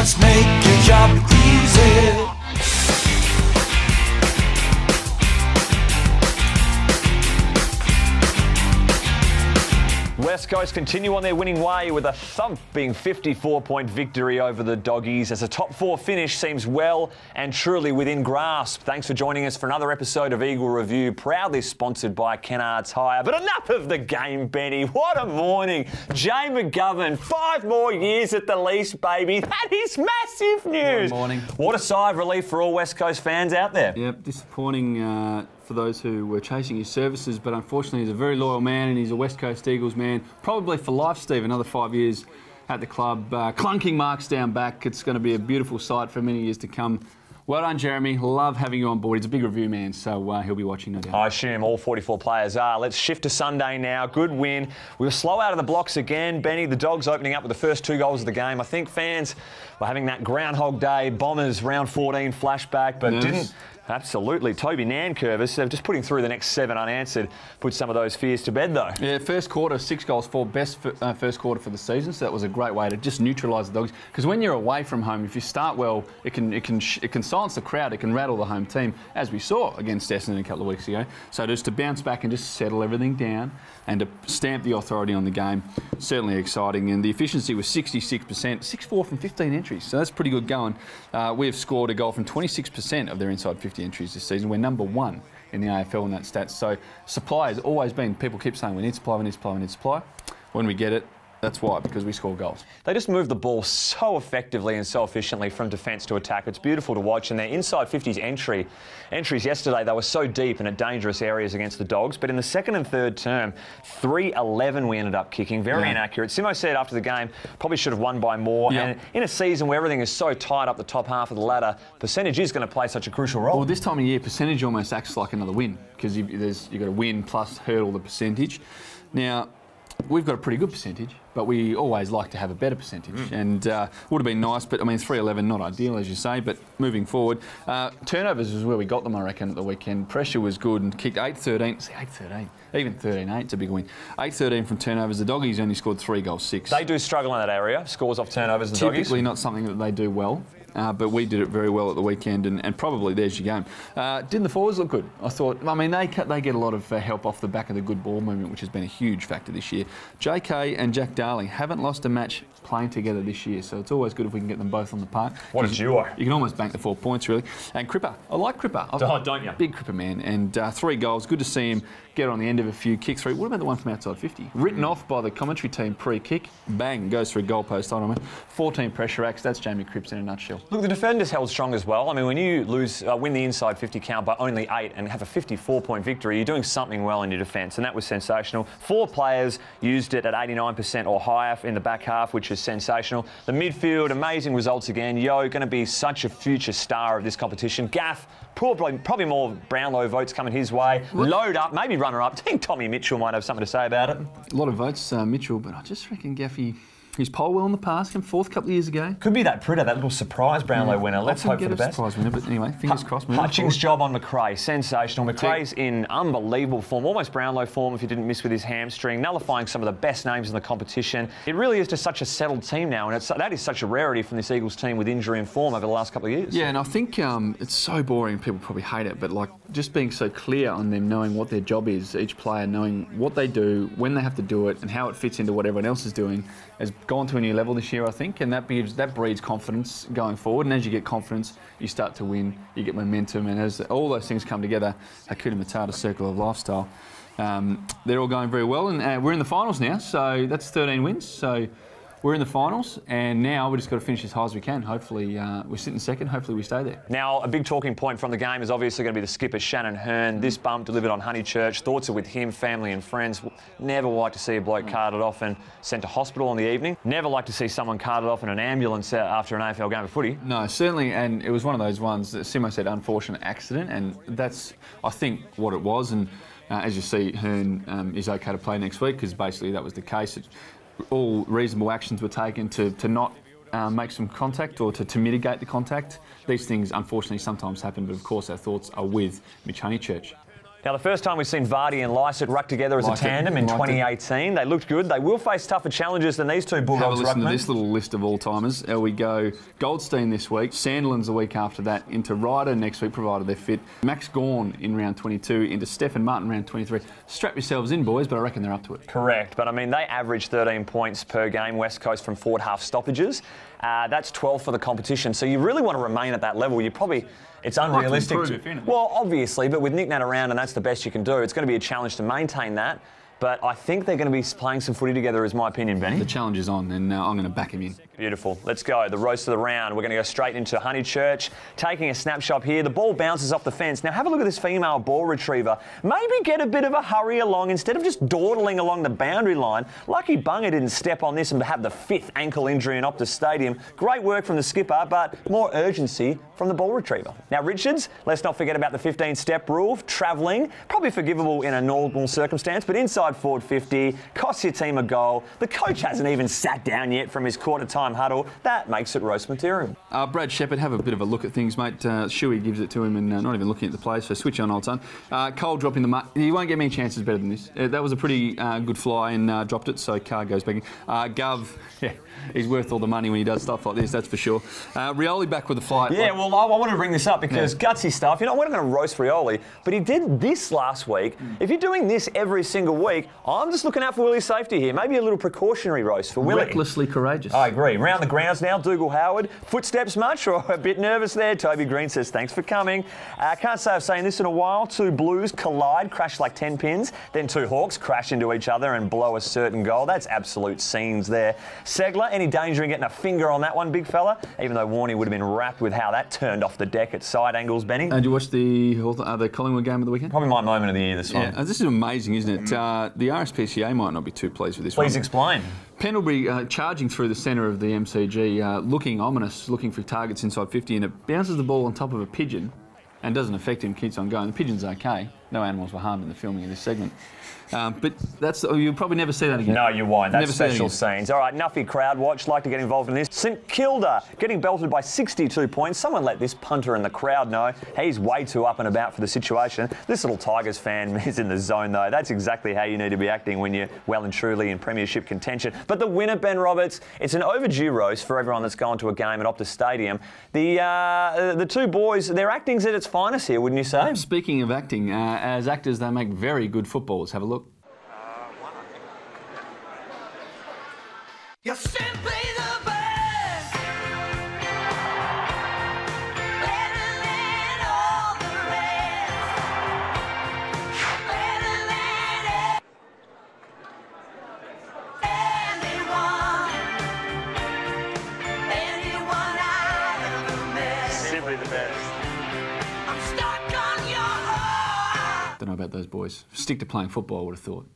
Kennards make your job easy. West Coast continue on their winning way with a thumping 54-point victory over the Doggies as a top four finish seems well and truly within grasp. Thanks for joining us for another episode of Eagle Review, proudly sponsored by Kennards Hire. But enough of the game, Benny. What a morning. Jay McGovern, 5 more years at the least, baby. That is massive news. Good morning. What a sigh of relief for all West Coast fans out there. Yep, disappointing for those who were chasing his services, but unfortunately he's a very loyal man and he's a West Coast Eagles man, probably for life, Steve. Another 5 years at the club, clunking marks down back. It's going to be a beautiful sight for many years to come. Well done, Jeremy. Love having you on board. He's a big review man, so he'll be watching no doubt. I assume all 44 players are. Let's shift to Sunday now. Good win. We were slow out of the blocks again. Benny, the Dogs opening up with the first 2 goals of the game. I think fans were having that Groundhog Day, Bombers round 14 flashback, but didn't. Absolutely. Toby Nankervis, just putting through the next 7 unanswered, put some of those fears to bed, though. Yeah, first quarter, 6 goals for best first quarter for the season, so that was a great way to just neutralise the Dogs. Because when you're away from home, if you start well, it can silence the crowd, it can rattle the home team, as we saw against Essendon a couple of weeks ago. So just to bounce back and just settle everything down and to stamp the authority on the game, certainly exciting. And the efficiency was 66%, 6-4 from 15 entries, so that's pretty good going. We have scored a goal from 26% of their inside 50 entries this season. We're number 1 in the AFL in that stats. So supply has always been, people keep saying we need supply, we need supply, we need supply. When we get it, that's why, because we score goals. They just move the ball so effectively and so efficiently from defence to attack. It's beautiful to watch. And their inside 50s entries yesterday, they were so deep and at dangerous areas against the Dogs. But in the second and third term, 3-11 we ended up kicking. Very inaccurate. Simo said after the game, probably should have won by more. Yeah. And in a season where everything is so tight up the top half of the ladder, percentage is going to play such a crucial role. Well, this time of year, percentage almost acts like another win, because you've got to win plus hurdle the percentage. Now, we've got a pretty good percentage, but we always like to have a better percentage. And would have been nice, but I mean, 3-11, not ideal, as you say, but moving forward. Turnovers is where we got them, I reckon, at the weekend. Pressure was good and kicked 8-13. See, 8-13. Even 13-8, it's a big win. 8-13 from turnovers. The Doggies only scored 3 goals, 6. They do struggle in that area, scores off turnovers, the Doggies. Typically not something that they do well. But we did it very well at the weekend, and probably there's your game. Didn't the forwards look good? I thought, I mean, they get a lot of help off the back of the good ball movement, which has been a huge factor this year. JK and Jack Darling haven't lost a match playing together this year, so it's always good if we can get them both on the park. What a duo. You can almost bank the 4 points, really. And Cripper, I like Cripper. Oh, don't you? Big Cripper man, and 3 goals. Good to see him get on the end of a few kicks through. What about the one from outside 50? Written off by the commentary team pre-kick. Bang, goes through goalpost. I don't know. 14 pressure acts. That's Jamie Cripps in a nutshell. Look, the defenders held strong as well. I mean, when you win the inside 50 count by only 8 and have a 54-point victory, you're doing something well in your defence, and that was sensational. 4 players used it at 89% or higher in the back half, which was sensational. The midfield, amazing results again. Yo, going to be such a future star of this competition. Gaff, probably more Brownlow votes coming his way. Load up, maybe runner-up. I think Tommy Mitchell might have something to say about it. A lot of votes, Mitchell, but I just reckon Gaffy... He's polled well in the past, came 4th a couple of years ago. Could be that Pritter, that little surprise Brownlow winner. Let's hope for the best. Surprise winner, but anyway, fingers crossed. Hutchings' job on McRae, sensational. McRae's in unbelievable form, almost Brownlow form if he didn't miss with his hamstring, nullifying some of the best names in the competition. It really is just such a settled team now, and that is such a rarity from this Eagles team with injury and form over the last couple of years. Yeah, and I think it's so boring, people probably hate it, but like just being so clear on them knowing what their job is, each player knowing what they do, when they have to do it, and how it fits into what everyone else is doing, has gone to a new level this year, I think, and that breeds confidence going forward. And as you get confidence, you start to win, you get momentum, and as all those things come together, Hakuna Matata circle of lifestyle, they're all going very well. And we're in the finals now, so that's 13 wins. So we're in the finals, and now we've just got to finish as high as we can. Hopefully, we're sitting second. Hopefully, we stay there. Now, a big talking point from the game is obviously going to be the skipper, Shannon Hearn. This bump delivered on Honeychurch. Thoughts are with him, family and friends. Never like to see a bloke carted off and sent to hospital in the evening. Never like to see someone carted off in an ambulance after an AFL game of footy. No, certainly, and it was one of those ones that Simo said, unfortunate accident, and that's, I think, what it was. And as you see, Hearn is okay to play next week, because basically that was the case. All reasonable actions were taken to not make some contact or to mitigate the contact. These things, unfortunately, sometimes happen, but of course our thoughts are with Mitch Honeychurch. Now, the first time we've seen Vardy and Lysett ruck together as a tandem in 2018. They looked good. They will face tougher challenges than these two Bulldogs. Have a listen to this little list of all-timers. There we go. Goldstein this week. Sandlin's the week after that. Into Ryder next week, provided they're fit. Max Gawn in round 22. Into Stephen Martin round 23. Strap yourselves in, boys, but I reckon they're up to it. Correct. But, I mean, they average 13 points per game, West Coast, from forward half stoppages. That's 12 for the competition. So you really want to remain at that level. You probably... It's unrealistic. Well, obviously, but with Nick Nat around and that's the best you can do, it's going to be a challenge to maintain that. But I think they're going to be playing some footy together, is my opinion, Benny. The challenge is on, and I'm going to back him in. Beautiful. Let's go. The roast of the round. We're going to go straight into Honeychurch. Taking a snapshot here. The ball bounces off the fence. Now, have a look at this female ball retriever. Maybe get a bit of a hurry along instead of just dawdling along the boundary line. Lucky Bunga didn't step on this and have the 5th ankle injury in Optus Stadium. Great work from the skipper, but more urgency from the ball retriever. Now, Richards, let's not forget about the 15-step rule. Travelling, probably forgivable in a normal circumstance, but inside forward 50, costs your team a goal. The coach hasn't even sat down yet from his quarter-time huddle. That makes it roast material. Brad Shepherd, have a bit of a look at things, mate. Shuey gives it to him and not even looking at the players, so switch on, old son. Cole dropping the mark. He won't get many chances better than this. That was a pretty good fly and dropped it, so Carr goes back in. Gov, yeah, he's worth all the money when he does stuff like this, that's for sure. Rioli back with the fly. Yeah, well, I wanted to bring this up because gutsy stuff. You know, we're not going to roast Rioli, but he did this last week. If you're doing this every single week, I'm just looking out for Willie's safety here. Maybe a little precautionary roast for Willie. Recklessly courageous. I agree. Round the grounds now, Dougal Howard. Footsteps much or a bit nervous there? Toby Green says, thanks for coming. Can't say I've seen this in a while. 2 Blues collide, crash like 10 pins. Then 2 Hawks crash into each other and blow a certain goal. That's absolute scenes there. Segler, any danger in getting a finger on that one, big fella? Even though Warney would have been wrapped with how that turned off the deck at side angles, Benny. Did you watch the Collingwood game of the weekend? Probably my moment of the year, this one. Yeah, this is amazing, isn't it? The RSPCA might not be too pleased with this one. Please explain. Pendlebury charging through the centre of the MCG, looking ominous, looking for targets inside 50, and it bounces the ball on top of a pigeon and doesn't affect him, keeps on going. The pigeon's okay. No animals were harmed in the filming of this segment. But you'll probably never see that again. No, you won't. That's special scenes. All right, Nuffy crowd watch. Like to get involved in this. St Kilda getting belted by 62 points. Someone let this punter in the crowd know he's way too up and about for the situation. This little Tigers fan is in the zone, though. That's exactly how you need to be acting when you're well and truly in premiership contention. But the winner, Ben Roberts, it's an overdue roast for everyone that's gone to a game at Optus Stadium. The 2 boys, their acting's at its finest here, wouldn't you say? Speaking of acting, as actors, they make very good footballers. Have a look. You're simply the best. Better than all the rest. Better than anyone I've ever met. Simply the best. I'm stuck on your heart. Don't know about those boys. Stick to playing football, I would have thought.